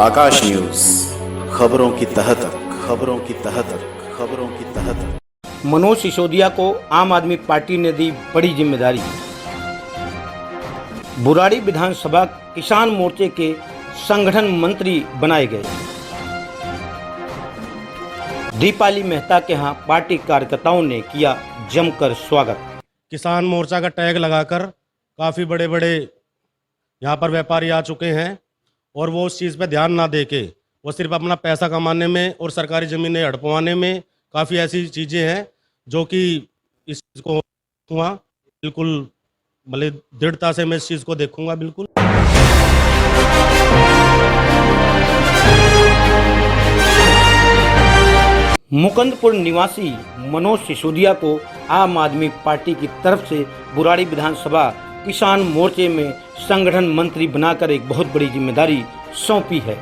आकाश news, खबरों की तह तक, खबरों की तह तक, खबरों की तह तक। मनोज सिसोदिया को आम आदमी पार्टी ने दी बड़ी जिम्मेदारी। बुराड़ी विधानसभा किसान मोर्चे के संगठन मंत्री बनाए गए। दीपाली मेहता के यहाँ पार्टी कार्यकर्ताओं ने किया जमकर स्वागत। किसान मोर्चा का टैग लगाकर काफ़ी बड़े बड़े यहाँ पर व्यापारी आ चुके हैं और वो उस चीज़ पे ध्यान ना दे के वो सिर्फ अपना पैसा कमाने में और सरकारी ज़मीनें हड़पवाने में काफ़ी ऐसी चीज़ें हैं जो कि इस चीज़ को हुआ बिल्कुल मतलब दृढ़ता से मैं इस चीज़ को देखूंगा बिल्कुल। मुकुंदपुर निवासी मनोज सिसोदिया को आम आदमी पार्टी की तरफ से बुराड़ी विधानसभा किसान मोर्चे में संगठन मंत्री बनाकर एक बहुत बड़ी जिम्मेदारी सौंपी है।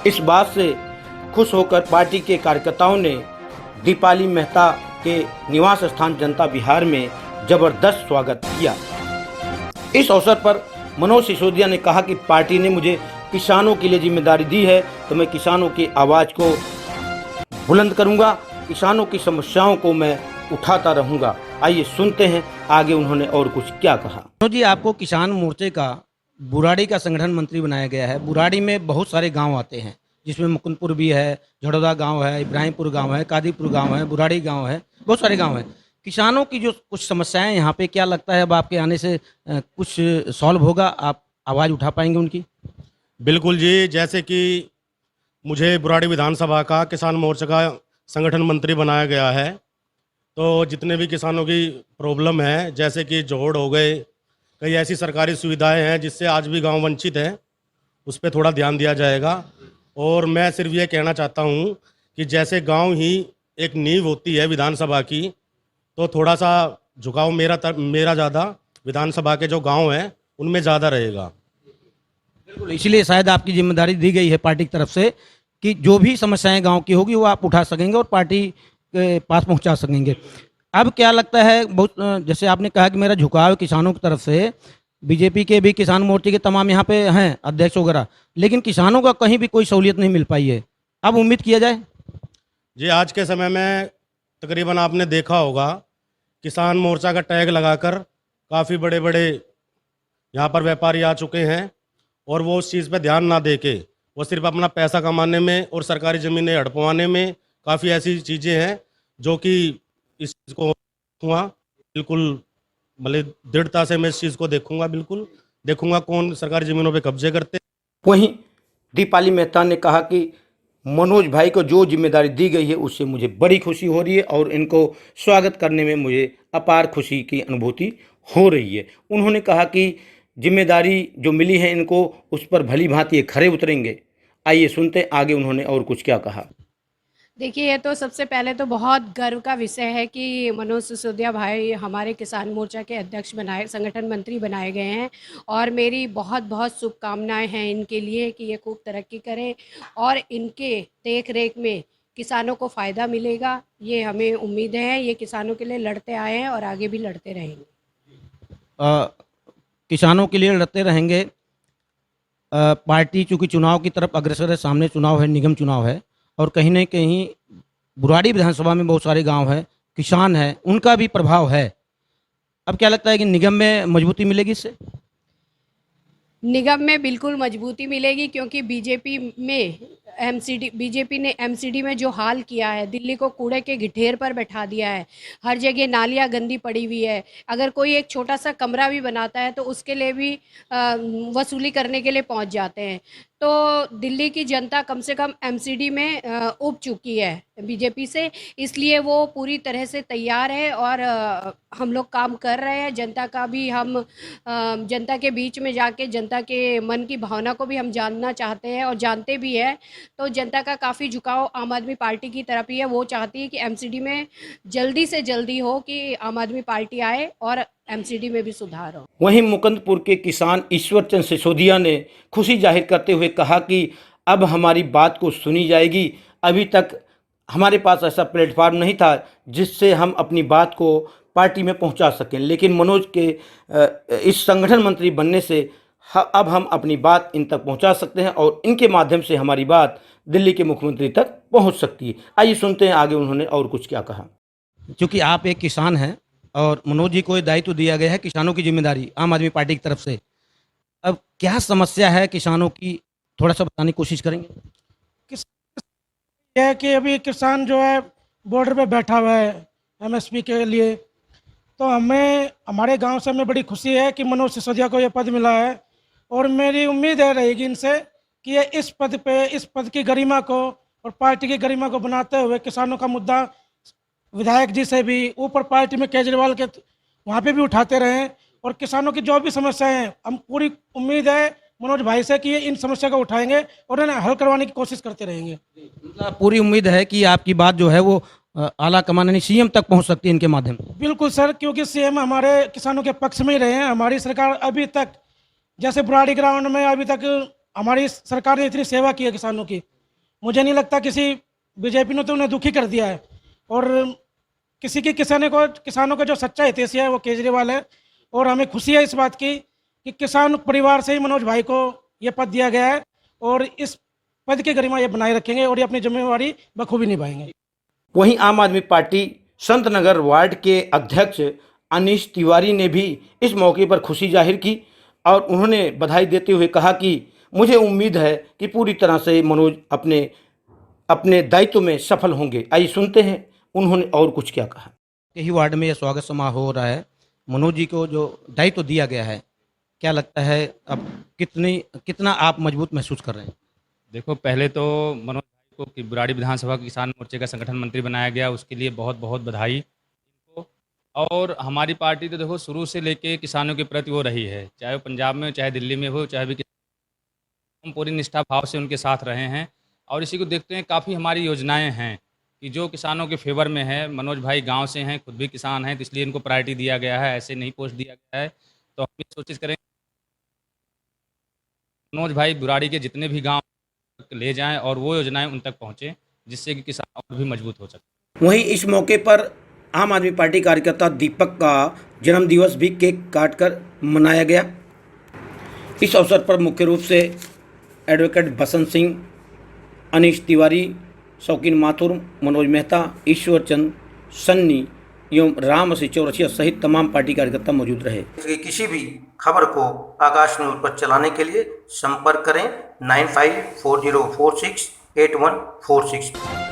इस बात से खुश होकर पार्टी के कार्यकर्ताओं ने दीपाली मेहता के निवास स्थान जनता विहार में जबरदस्त स्वागत किया। इस अवसर पर मनोज सिसोदिया ने कहा कि पार्टी ने मुझे किसानों के लिए जिम्मेदारी दी है तो मैं किसानों की आवाज़ को बुलंद करूंगा, किसानों की समस्याओं को मैं उठाता रहूंगा। आइए सुनते हैं आगे उन्होंने और कुछ क्या कहा। मनोज जी, आपको किसान मोर्चे का बुराड़ी का संगठन मंत्री बनाया गया है। बुराड़ी में बहुत सारे गांव आते हैं जिसमें मुकुंदपुर भी है, झड़ौदा गांव है, इब्राहिमपुर गांव है, कादीपुर गांव है, बुराड़ी गांव है, बहुत सारे गांव हैं। किसानों की जो कुछ समस्याएं यहाँ पे, क्या लगता है अब आपके आने से कुछ सॉल्व होगा, आप आवाज़ उठा पाएंगे उनकी? बिल्कुल जी, जैसे कि मुझे बुराड़ी विधानसभा का किसान मोर्चा का संगठन मंत्री बनाया गया है तो जितने भी किसानों की प्रॉब्लम है, जैसे कि जोड़ हो गए, कई ऐसी सरकारी सुविधाएं हैं जिससे आज भी गांव वंचित हैं, उस पर थोड़ा ध्यान दिया जाएगा। और मैं सिर्फ ये कहना चाहता हूं कि जैसे गांव ही एक नींव होती है विधानसभा की, तो थोड़ा सा झुकाव मेरा ज़्यादा विधानसभा के जो गांव हैं उनमें ज़्यादा रहेगा। बिल्कुल, इसलिए शायद आपकी जिम्मेदारी दी गई है पार्टी की तरफ से कि जो भी समस्याएं गांव की होगी वो आप उठा सकेंगे और पार्टी के पास पहुंचा सकेंगे। अब क्या लगता है, बहुत जैसे आपने कहा कि मेरा झुकाव है किसानों की तरफ से, बीजेपी के भी किसान मोर्चे के तमाम यहाँ पे हैं अध्यक्ष वगैरह, लेकिन किसानों का कहीं भी कोई सहूलियत नहीं मिल पाई है। अब उम्मीद किया जाए जी, आज के समय में तकरीबन आपने देखा होगा किसान मोर्चा का टैग लगाकर काफ़ी बड़े बड़े यहाँ पर व्यापारी आ चुके हैं और वो उस चीज़ पे ध्यान ना दे के वो सिर्फ अपना पैसा कमाने में और सरकारी ज़मीनें हड़पवाने में काफ़ी ऐसी चीज़ें हैं जो कि इस चीज़ को हुआ बिल्कुल मतलब दृढ़ता से मैं इस चीज़ को बिल्कुल देखूंगा कौन सरकारी ज़मीनों पे कब्जे करते। वहीं दीपाली मेहता ने कहा कि मनोज भाई को जो जिम्मेदारी दी गई है उससे मुझे बड़ी खुशी हो रही है और इनको स्वागत करने में मुझे अपार खुशी की अनुभूति हो रही है। उन्होंने कहा कि जिम्मेदारी जो मिली है इनको, उस पर भली भांति खरे उतरेंगे। आइए सुनते आगे उन्होंने और कुछ क्या कहा। देखिए, ये तो सबसे पहले तो बहुत गर्व का विषय है कि मनोज सिसोदिया भाई हमारे किसान मोर्चा के अध्यक्ष बनाए, संगठन मंत्री बनाए गए हैं और मेरी बहुत बहुत शुभकामनाएं हैं इनके लिए कि ये खूब तरक्की करें और इनके देख रेख में किसानों को फ़ायदा मिलेगा, ये हमें उम्मीद है। ये किसानों के लिए लड़ते आए हैं और आगे भी लड़ते रहेंगे। किसानों के लिए लड़ते रहेंगे। पार्टी चूँकि चुनाव की तरफ अग्रसर है, सामने चुनाव है, निगम चुनाव है और कहीं न कहीं बुराड़ी विधानसभा में बहुत सारे गांव हैं, किसान हैं, उनका भी प्रभाव है। अब क्या लगता है कि निगम में मजबूती मिलेगी इससे? निगम में बिल्कुल मजबूती मिलेगी क्योंकि बीजेपी ने एमसीडी में जो हाल किया है, दिल्ली को कूड़े के ढेर पर बैठा दिया है, हर जगह नालियाँ गंदी पड़ी हुई है। अगर कोई एक छोटा सा कमरा भी बनाता है तो उसके लिए भी वसूली करने के लिए पहुंच जाते हैं। तो दिल्ली की जनता कम से कम एमसीडी में उब चुकी है बीजेपी से, इसलिए वो पूरी तरह से तैयार है और हम लोग काम कर रहे हैं। जनता का भी हम जनता के बीच में जाके जनता के मन की भावना को भी हम जानना चाहते हैं और जानते भी हैं। तो जनता का काफ़ी झुकाव आम आदमी पार्टी की तरफ ही है। वो चाहती है कि एमसीडी में जल्दी से जल्दी हो, कि आम आदमी पार्टी आए और एमसीडी में भी सुधार हो। वहीं मुकुंदपुर के किसान ईश्वर चंद सिसोदिया ने खुशी जाहिर करते हुए कहा कि अब हमारी बात को सुनी जाएगी। अभी तक हमारे पास ऐसा प्लेटफार्म नहीं था जिससे हम अपनी बात को पार्टी में पहुंचा सकें, लेकिन मनोज के इस संगठन मंत्री बनने से अब हम अपनी बात इन तक पहुंचा सकते हैं और इनके माध्यम से हमारी बात दिल्ली के मुख्यमंत्री तक पहुंच सकती है। आइए सुनते हैं आगे उन्होंने और कुछ क्या कहा। क्योंकि आप एक किसान हैं और मनोज जी को दायित्व दिया गया है किसानों की जिम्मेदारी आम आदमी पार्टी की तरफ से, अब क्या समस्या है किसानों की, थोड़ा सा बताने की कोशिश करेंगे। यह है कि अभी किसान जो है बॉर्डर पे बैठा हुआ है एमएसपी के लिए, तो हमें हमारे गांव से हमें बड़ी खुशी है कि मनोज सिसोदिया को यह पद मिला है और मेरी उम्मीद है रहेगी इनसे कि ये इस पद की गरिमा को और पार्टी की गरिमा को बनाते हुए किसानों का मुद्दा विधायक जी से भी ऊपर पार्टी में केजरीवाल के वहाँ पे भी उठाते रहें और किसानों की जो भी समस्याएं हैं हम पूरी उम्मीद है मनोज भाई से कि ये इन समस्या को उठाएंगे और इन्हें हल करवाने की कोशिश करते रहेंगे। मतलब पूरी उम्मीद है कि आपकी बात जो है वो आला कमान यानी सीएम तक पहुंच सकती है इनके माध्यम से। बिल्कुल सर, क्योंकि सीएम हमारे किसानों के पक्ष में ही रहे हैं। हमारी सरकार अभी तक जैसे बुराड़ी ग्राउंड में अभी तक हमारी सरकार ने इतनी सेवा की है किसानों की, मुझे नहीं लगता किसी बीजेपी ने तो उन्हें दुखी कर दिया है। और किसी की किसानों का जो सच्चा हितैषी है वो केजरीवाल है और हमें खुशी है इस बात की कि किसान परिवार से ही मनोज भाई को ये पद दिया गया है और इस पद की गरिमा ये बनाए रखेंगे और ये अपनी जिम्मेवारी बखूबी निभाएंगे। वहीं आम आदमी पार्टी संत नगर वार्ड के अध्यक्ष अनीश तिवारी ने भी इस मौके पर खुशी जाहिर की और उन्होंने बधाई देते हुए कहा कि मुझे उम्मीद है कि पूरी तरह से मनोज अपने दायित्व में सफल होंगे। आइए सुनते हैं उन्होंने और कुछ क्या कहा। यही वार्ड में यह स्वागत समारोह हो रहा है, मनोज जी को जो दायित्व दिया गया है, क्या लगता है अब कितना आप मजबूत महसूस कर रहे हैं? देखो, पहले तो मनोज भाई को कि बुराड़ी विधानसभा किसान मोर्चे का संगठन मंत्री बनाया गया, उसके लिए बहुत बहुत बधाई इनको। और हमारी पार्टी तो देखो शुरू से लेके किसानों के प्रति वो रही है, चाहे वो पंजाब में हो, चाहे दिल्ली में हो, चाहे भी हम पूरी निष्ठा भाव से उनके साथ रहे हैं। और इसी को देखते हैं काफ़ी हमारी योजनाएं हैं कि जो किसानों के फेवर में है। मनोज भाई गांव से हैं, खुद भी किसान हैं, तो इसलिए इनको प्रायोरिटी दिया गया है, ऐसे नहीं पोस्ट दिया गया है। तो हम ये कोशिश करेंगे मनोज भाई बुराड़ी के जितने भी गांव ले जाएं और वो योजनाएं उन तक पहुंचें, जिससे कि किसान और भी मजबूत हो सके। वहीं इस मौके पर आम आदमी पार्टी कार्यकर्ता दीपक का जन्मदिवस भी केक काटकर मनाया गया। इस अवसर पर मुख्य रूप से एडवोकेट बसंत सिंह, अनीश तिवारी, शौकीन माथुर, मनोज मेहता, ईश्वर चंद सन्नी एवं राम सिंह चौरसिया सहित तमाम पार्टी कार्यकर्ता मौजूद रहे। किसी भी खबर को आकाश न्यूज पर चलाने के लिए संपर्क करें 9540468146।